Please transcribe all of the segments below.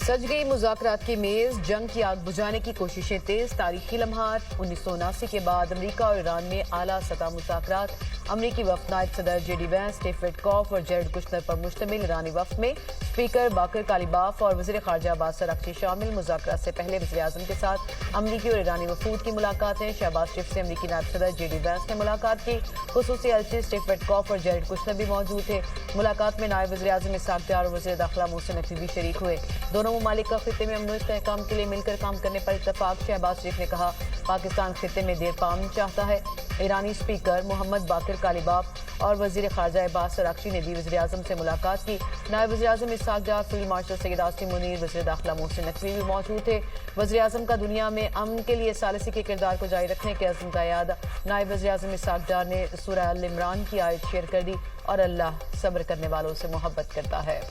सज गई मुज़ाकरात की मेज, जंग की आग बुझाने की कोशिशें तेज। तारीखी लम्हात 1979 के बाद अमरीका और ईरान में आला सतह मुज़ाकरात। अमरीकी वफ़द नायब सदर जेडी वैंस, स्टीव विटकॉफ और जेरेड कुशनर पर मुश्तमिल ईरानी वफ़द में स्पीकर बाकर कालिबाफ और वज़ीर ख़ारजा अब्बास अराग़ची शामिल। मुज़ाकरात से पहले वज़ीर आज़म के साथ अमरीकी और ईरानी वफ़ूद की मुलाकातें। शहबाज शरीफ से अमरीकी नायब सदर जेडी वैंस ने मुलाकात की। ख़ुसूसी एलची स्टीव विटकॉफ और जेरेड कुशनर भी मौजूद थे। मुलाकात में नायब वज़ीर आज़म इसहाक़ डार और वज़ीर दाखिला मोहसिन नकवी भी शरीक हुए। दोनों ममालिक का खित्ते में अमन व इस्तेहकाम के लिए मिलकर काम करने पर इत्तफाक। शहबाज शरीफ ने कहा, पाकिस्तान खित्ते में देर पाम चाहता है। ईरानी स्पीकर मोहम्मद बाकर कालिबाफ और वज़ीर ख़ारजा अब्बास अराग़ची ने भी वज़ीर आज़म से मुलाकात की। नायब वज़ीर आज़म इसहाक़ डार, फील्ड मार्शल सैयद आसिम मुनीर, वज़ीर दाखिला मोहसिन नकवी भी मौजूद थे। वज़ीर आज़म का दुनिया में अमन के लिए सालिसी के किरदार को जारी रखने के अज़्म का याद। नायब वज़ीर आज़म इसहाक़ डार ने सूरह अल इमरान की आयत शेयर कर दी और अल्लाह सब्र करने वालों से मोहब्बत करता है।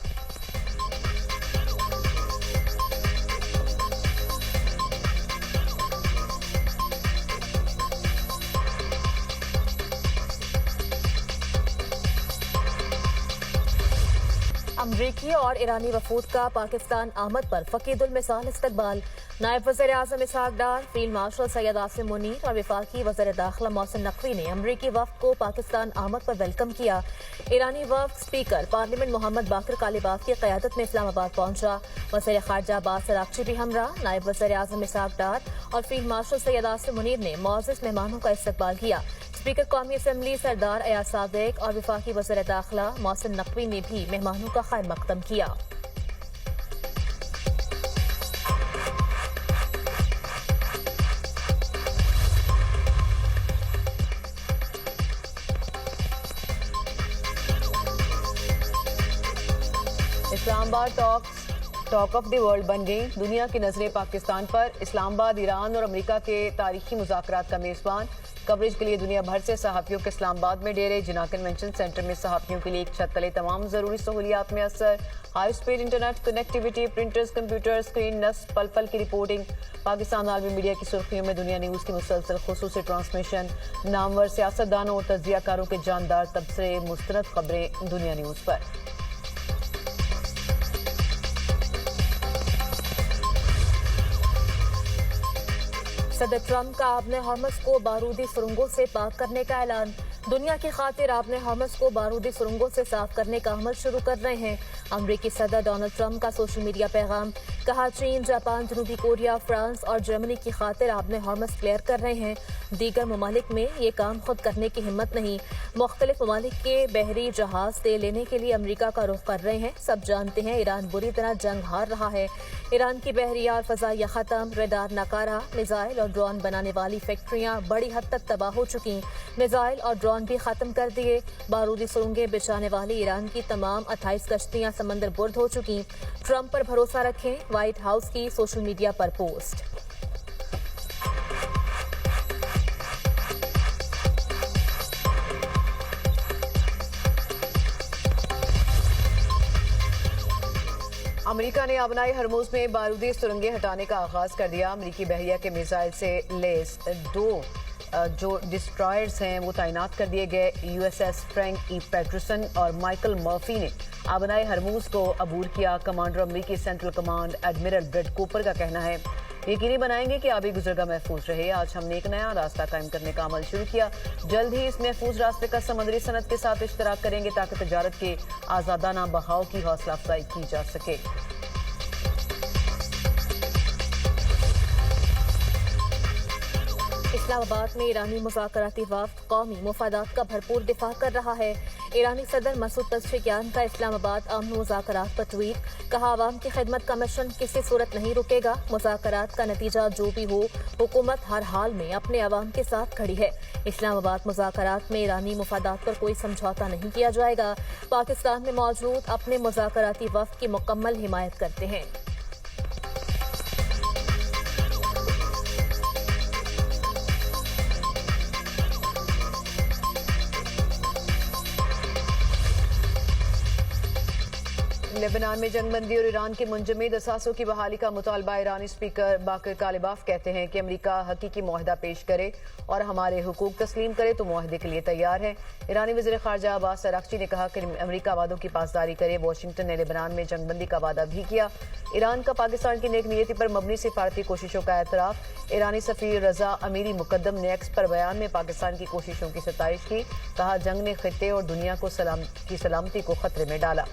अमरीकी और ईरानी वफूद का पाकिस्तान आमद पर फकीदुल मिसाल इस्तकबाल। नायब वज़ीर आज़म इसहाक़ डार, फील्ड मार्शल सैयद आसिम मुनीर और वफाकी वज़ीर दाखिला मोहसिन नकवी ने अमरीकी वफ़द को पाकिस्तान आमद पर वेलकम किया। ईरानी वफ़द स्पीकर पार्लियामेंट मोहम्मद बाकर कालिबाफ की क़यादत में इस्लामाबाद पहुंचा। वज़ीर ख़ारजा अब्बास अराग़ची भी हमरा। नायब वज़ीर आज़म इसहाक़ डार और फील्ड मार्शल सैयद आसिम मुनीर ने मुअज़्ज़ज़ मेहमानों का इस्तकबाल किया। स्पीकर कौमी असम्बली सरदार अयाज सादिक और वफाकी वज़ीर दाखिला मोहसिन नकवी ने भी मेहमानों का खैर मक़दम किया। Islamabad talk of the world बन गई। दुनिया की नजरें पाकिस्तान पर। इस्लामाबाद ईरान और अमेरिका के तारीखी मुज़ाकरात का मेज़बान। कवरेज के लिए दुनिया भर से सहाफ़ियों के इस्लामाबाद में डेरे। जिना कन्वेंशन सेंटर में सहाफ़ियों के लिए एक छत तले तमाम ज़रूरी सहूलियात में असर। High speed internet connectivity, printers, computer screen, नस्ल पल पल की रिपोर्टिंग। पाकिस्तान आलमी मीडिया की सुर्खियों में दुनिया न्यूज़ की मुसलसल खुसूसी ट्रांसमिशन। नामवर सियासतदानों और तज्ज़ियाकारों के जानदार तबसरे, मुस्तनद खबरें दुनिया न्यूज़ पर। सदर ट्रंप का आबने हॉर्मस को बारूदी सुरंगों से पाक करने का ऐलान। दुनिया की खातिर आबने हॉर्मस को बारूदी सुरंगों से साफ करने का अमल शुरू कर रहे हैं अमरीकी सदर डोनाल्ड ट्रंप का सोशल मीडिया पैगाम। कहा, चीन, जापान, जनूबी कोरिया, फ्रांस और जर्मनी की खातिर आबने हॉर्मस क्लियर कर रहे हैं। दीगर ममालिक में ये काम खुद करने की हिम्मत नहीं। मुख्तलिफ ममालिक के बहरी जहाज तेल लेने के लिए अमरीका का रुख कर रहे हैं। सब जानते हैं ईरान बुरी तरह जंग हार रहा है। ईरान की बहरिया और फजाइया खत्म, रेडार नकारा, मिसाइल और ड्रोन बनाने वाली फैक्ट्रियां बड़ी हद तक तबाह हो चुकी। मिसाइल और ड्रोन भी खत्म कर दिए। बारूदी सुरंगें बिछाने वाली ईरान की तमाम 28 कश्तियां समंदर बुर्द हो चुकी। ट्रंप पर भरोसा रखें, व्हाइट हाउस की सोशल मीडिया पर पोस्ट। अमेरिका ने आबनाई हरमुज में बारूदी सुरंगें हटाने का आगाज कर दिया। अमेरिकी बहरिया के मिसाइल से लेस 2 जो डिस्ट्रॉयर्स हैं वो तैनात कर दिए गए। यूएसएस फ्रैंक ई पैटरसन और माइकल मर्फी ने आबनाई हरमुज को अबूर किया। कमांडर अमरीकी central command admiral bread Cooper का कहना है, यकीनी बनाएंगे कि आबी गुजरगाह महफूज रहे। आज हमने एक नया रास्ता कायम करने का अमल शुरू किया। जल्द ही इस महफूज रास्ते का समुद्री सनत के साथ इश्तराक करेंगे ताकि तजारत के आज़ादाना बहाव की हौसला अफजाई की जा सके। इस्लामाबाद में ईरानी मुज़ाकराती वफ़द कौमी मुफादात का भरपूर दिफा कर रहा है। ईरानी सदर मसूद पेज़ेश्कियान का इस्लामाबाद अमन मुज़ाकरात पर ट्वीट। कहा, आवाम की खिदमत का मिशन किसी सूरत नहीं रुकेगा। मुज़ाकरात का नतीजा जो भी हो, हुकूमत हर हाल में अपने अवाम के साथ खड़ी है। इस्लामाबाद मुज़ाकरात में ईरानी मुफादात पर कोई समझौता नहीं किया जाएगा। पाकिस्तान में मौजूद अपने मुज़ाकराती वफ़द की मुकम्मल हिमायत करते हैं। लेबनान में जंगबंदी और ईरान के मुंजमद असासों की बहाली का मुतालबा। ईरानी स्पीकर बाकर कालिबाफ कहते हैं कि अमेरिका हकीकी मुआहदा पेश करे और हमारे हुकूक तस्लीम करे तो मुआहदे के लिए तैयार है। ईरानी वज़ीर ख़ारजा अब्बास अराग़ची ने कहा कि अमेरिका वादों की पासदारी करे। वाशिंगटन ने लेबनान में जंगबंदी का वादा भी किया। ईरान का पाकिस्तान की नेक नीयती पर मबनी सिफारती कोशिशों का एतराफ़। ईरानी सफ़ीर रज़ा अमीरी मुकद्दम ने एक्स पर बयान में पाकिस्तान की कोशिशों की सताइश की। कहा जंग ने खित्ते और दुनिया को सलामती को खतरे में डाला।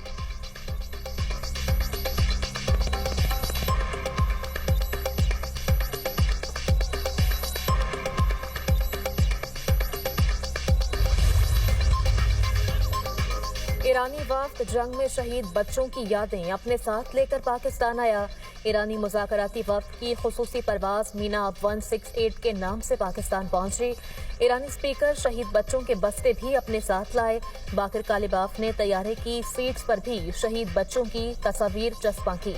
ईरानी वफ्द जंग में शहीद बच्चों की यादें अपने साथ लेकर पाकिस्तान आया। ईरानी मुज़ाकराती वफ्द की खुसूसी परवाज मीना 168 के नाम से पाकिस्तान पहुंची। ईरानी स्पीकर शहीद बच्चों के बस्ते भी अपने साथ लाए। बाकर कालिबाफ ने तैयारे की सीट्स पर भी शहीद बच्चों की तस्वीर चस्पा की।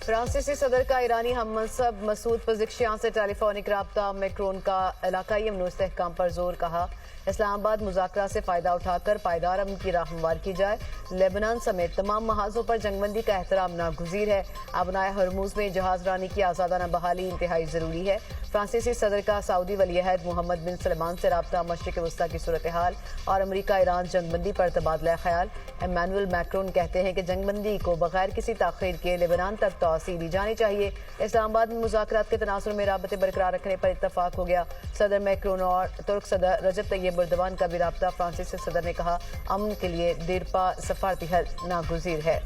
फ्रांसीसी सदर का ईरानी हममनसब मसूद पज़ेश्कियान से टेलीफोनिक राब्ता। मैक्रोन का इलाकाई अमन इस्तेहकाम पर जोर। कहा इस्लामाबाद मुज़ाकरा से फ़ायदा उठाकर पायदार अमन की राह हमवार की जाए। लेबनान समेत तमाम महाजों पर जंगबंदी का एहतराम नागुज़ीर है। अबनाए हरमुज़ में जहाज रानी की आज़ादाना बहाली इंतहाई ज़रूरी है। फ्रांसीसी सदर का सऊदी वलीअहद मोहम्मद बिन सलमान से राब्ता। मशरिक़ वस्ता की सूरत हाल और अमरीका ईरान जंगबंदी पर तबादला ख्याल। इमैनुअल मैक्रोन कहते हैं कि जंगबंदी को बगैर किसी ताख़ीर के लेबनान तक तोसी दी जानी चाहिए। इस्लामाबाद में मुज़ाकरात के तनासुर में राबते बरकरार रखने पर इत्तफाक हो गया। सदर मैक्रोन और तुर्क सदर रजब तैयब एर्दोगान का भी राब्ता। फ्रांसीसी सदर ने कहा अमन के लिए देरपा सफारती हल नागुज़ीर है।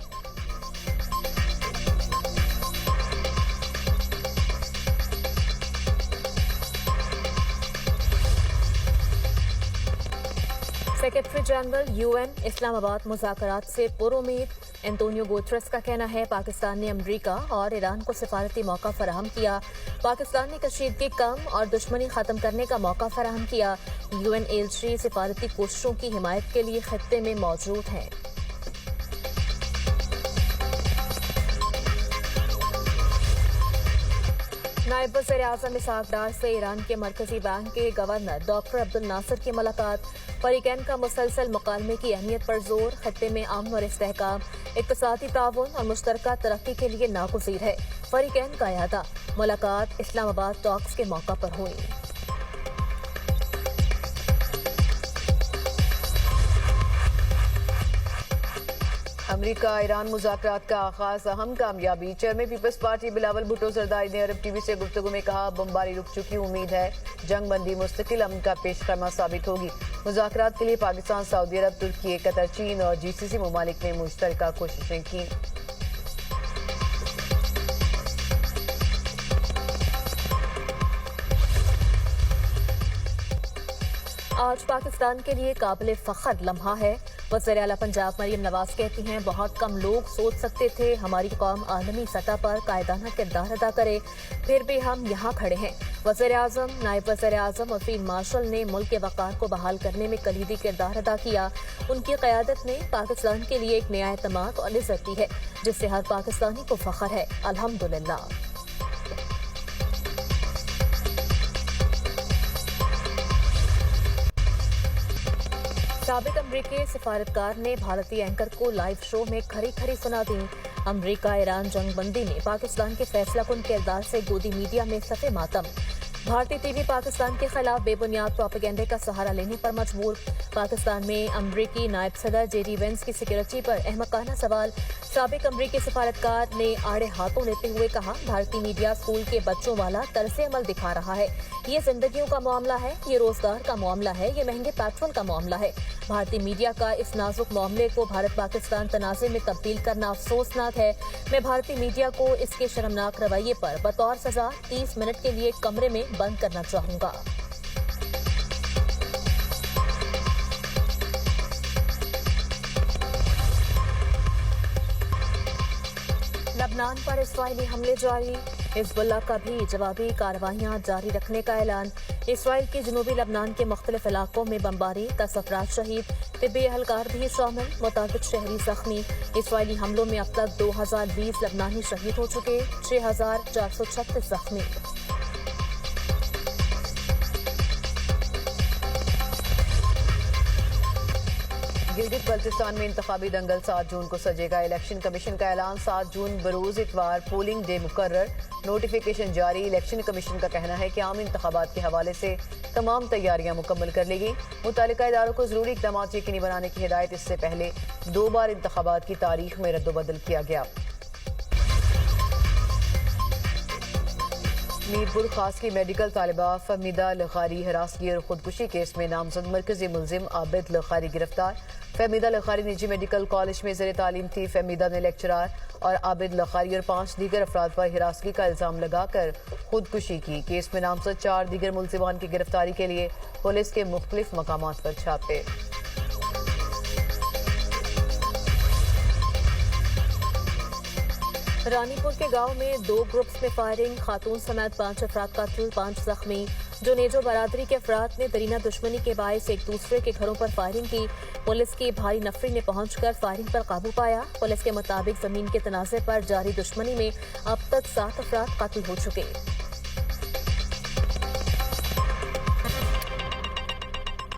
सेक्रेटरी जनरल यूएन इस्लामाबाद मुज़ाकरात से पुरुमीद। एंटोनियो गुतरेस का कहना है पाकिस्तान ने अमरीका और ईरान को सिफारती मौका फराहम किया। पाकिस्तान ने कशीदगी कम और दुश्मनी खत्म करने का मौका फराहम किया। यूएन एजेंसी सिफारती कोशिशों की हिमायत के लिए खित्ते में मौजूद हैं। नायब वज़ीर-ए-आज़म इसहाक डार से ईरान के मरकजी बैंक के गवर्नर डॉक्टर अब्दुल नासिर की मुलाकात। फरीकैन का मुसलसल मुकालमे की अहमियत पर जोर। खत्ते में अमन और इस्तेहकाम, इक़्तिसादी ताउन और मुश्तरका तरक्की के लिए नागुज़ीर है। फरीकैन का इरादा। मुलाकात इस्लामाबाद टॉक्स के मौका पर हुई। अमरीका ईरान मुज़ाकरात का आगाज अहम कामयाबी। चेयरमैन पीपल्स पार्टी बिलावल भुट्टो ज़रदारी ने अरब टीवी से गुफ्तगू में कहा बमबारी रुक चुकी। उम्मीद है जंगबंदी मुस्तकिल अमन का पेशखमा साबित होगी। मुज़ाकरात के लिए पाकिस्तान, सऊदी अरब, तुर्की, कतर, चीन और जीसीसी ममालिक ने मुश्तरका कोशिशें की। आज पाकिस्तान के लिए काबिल फ़ख्र लम्हा है। वज़ीर आला पंजाब मरियम नवाज कहती हैं बहुत कम लोग सोच सकते थे हमारी कौम आलमी सतह पर कायदाना किरदार अदा करे, फिर भी हम यहाँ खड़े हैं। वज़ीर आज़म, नायब वज़ीर आज़म और फील्ड मार्शल ने मुल्क के वक़ार को बहाल करने में कलीदी किरदार अदा किया। उनकी क़यादत ने पाकिस्तान के लिए एक नया एतमाद और इज़्ज़त दी है जिससे हर पाकिस्तानी को फ़ख्र है। अल्हम्दुलिल्लाह। साबिक अमरीकी सिफारतकार ने भारतीय एंकर को लाइव शो में खरी खरी सुना दी। अमरीका ईरान जंगबंदी में पाकिस्तान के फैसला कुन किरदार से गोदी मीडिया में सफ़े मातम। भारतीय टीवी पाकिस्तान के खिलाफ बेबुनियाद प्रोपेगेंडे का सहारा लेने पर मजबूर। पाकिस्तान में अमरीकी नायब सदर जेडी वेंस की सिक्योरिटी पर अहमकाना सवाल। साबिक अमरीकी सिफारतकार ने आड़े हाथों लेते हुए कहा भारतीय मीडिया स्कूल के बच्चों वाला तरसे अमल दिखा रहा है। ये जिंदगियों का मामला है, ये रोजगार का मामला है, ये महंगे पेट्रोल का मामला है। भारतीय मीडिया का इस नाजुक मामले को भारत पाकिस्तान तनाज़े में तब्दील करना अफसोसनाक है। मैं भारतीय मीडिया को इसके शर्मनाक रवैये पर बतौर सजा 30 मिनट के लिए कमरे में बंद करना चाहूंगा। लबनान पर इस्राइली हमले जारी। हिज़्बुल्लाह का भी जवाबी कार्रवाइयां जारी रखने का ऐलान। इस्राइल के जनूबी लबनान के मुख्तलिफ इलाकों में बमबारी, 10 अफराद शहीद, तिब्बी एहलकार भी शामिल, मुताबिक शहरी जख्मी। इस्राइली हमलों में अब तक 2020 लबनानी शहीद हो चुके, 6436 जख्मी। गिलगित बल्तिस्तान में इंतखाबी दंगल 7 जून को सजेगा। इलेक्शन कमीशन का ऐलान 7 जून बरोज इतवार पोलिंग डे मुकर्रर। नोटिफिकेशन जारी। इलेक्शन कमीशन का कहना है कि आम इंतखाबात के हवाले से तमाम तैयारियां मुकम्मल कर ली गई। मुतालिका इदारों को जरूरी इक़दाम यकीनी बनाने की हिदायत। इससे पहले 2 बार इंतखाबात की तारीख में रद्दोबदल किया गया। मीरपुर खास की मेडिकल तालिबा फहमीदा लखारी हिरासगी और खुदकुशी केस में नामजद मरकजी मुलजिम आबिद लखारी गिरफ्तार। फहमीदा लखारी निजी मेडिकल कॉलेज में ज़ेर तालीम थी। फहमीदा ने लेक्चरार और आबिद लखारी और 5 दीगर अफराद पर हिरासगी का इल्जाम लगाकर खुदकुशी की। केस में नामजद 4 दीगर मुलजिमान की गिरफ्तारी के लिए पुलिस के मुख्तलिफ मकामात पर छापे। रानीपुर के गांव में 2 ग्रुप्स में फायरिंग। खातून समेत 5 अफराद कत्ल, 5 जख्मी। जो नेजो बरादरी के अफराद ने दरीना दुश्मनी के बायस एक दूसरे के घरों पर फायरिंग की। पुलिस की भारी नफरी ने पहुंचकर फायरिंग पर काबू पाया। पुलिस के मुताबिक जमीन के तनाज़े पर जारी दुश्मनी में अब तक 7 अफराद कत्ल हो चुके।